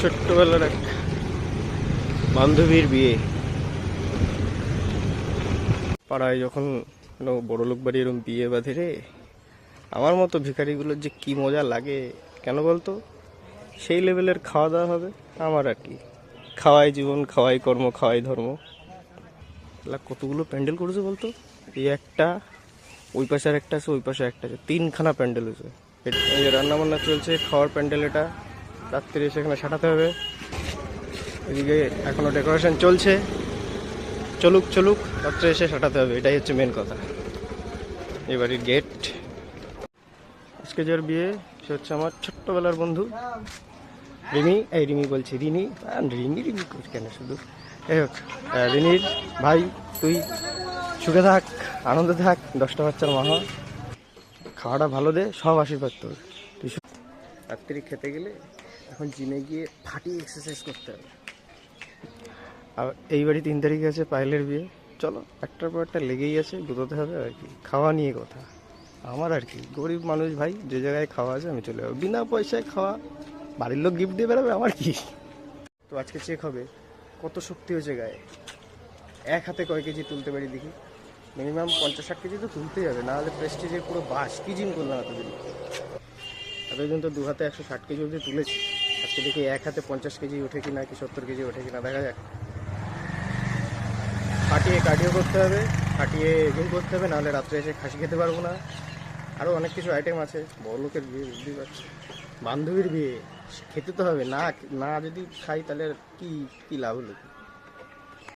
ছোট্টবেলার এক বান্ধবীর বিয়ে। পাড়ায় যখন কোনো বড়লোক বাড়ি এরকম বিয়ে বাঁধে রে, আমার মতো ভিখারিগুলোর যে কি মজা লাগে কেন বলতো? সেই লেভেলের খাওয়া দাওয়া হবে আমার আর কি। খাওয়াই জীবন, খাওয়াই কর্ম, খাওয়াই ধর্ম। এলা কতগুলো প্যান্ডেল করেছে বলতো? এই একটা, ওই পাশে আর একটা আছে, ওই পাশে একটা আছে, তিনখানা প্যান্ডেল হয়েছে। এই যে রান্না বান্না চলছে, খাওয়ার প্যান্ডেল এটা। রাত্রে সেখানে সাঁটাতে হবে। এদিকে এখনো ডেকোরেশন চলছে। চলুক চলুক, রাত্রে এসে সাঁটাতে হবে, এটাই হচ্ছে মেন কথা। এবারের গেট। আজকে যার বিয়ে সে হচ্ছে আমার ছোট্টবেলার বন্ধু রিমি। এই রিমি বলছি, রিনি। রিমি রিমি কেন শুধু? যাই হোক, রিনির ভাই, তুই সুখে থাক, আনন্দে থাক, 10টা বাচ্চার মা হ। খাওয়াটা ভালো দে, সব আশীর্বাদ তোর। তুই রাত্রি খেতে গেলে এখন জিমে গিয়ে ফাটিয়ে এক্সারসাইজ করতে হবে। আর এইবারই 3 তারিখে আছে পায়েলের বিয়ে। চলো, একটার পর একটা লেগেই আছে, গুছোতে হবে আর কি। খাওয়া নিয়ে কথা আমার আর কি, গরিব মানুষ ভাই, যে জায়গায় খাওয়া আছে আমি চলে যাবো। বিনা পয়সায় খাওয়া, বাড়ির লোক গিফট দিয়ে বেড়াবে, আমার কি। তো আজকে চেক হবে কত শক্তি হয়েছে গায়ে। এক হাতে কয় কেজি তুলতে পারি দেখি। মিনিমাম 50-60 কেজি তো তুলতেই হবে, না হলে প্রেস্টিজের পুরো বাস। কি জিম করলাম এতদিন? এতদিন তো 2 হাতে 160 কেজি অবধি তুলেছি। আজকে দেখি এক হাতে 50 কেজি ওঠে কি না, কি 70 কেজি ওঠে কি না, দেখা যাক। ফাটিয়ে কার্ডিও করতে হবে, ফাটিয়ে জিম করতে হবে, নাহলে রাত্রে এসে খাসি খেতে পারবো না। আরও অনেক কিছু আইটেম আছে। বড় লোকের বিয়ে, বুঝতেই পারছি, বান্ধবীর বিয়ে, খেতে তো হবে। না না যদি খাই তাহলে কি কি লাভ হলো?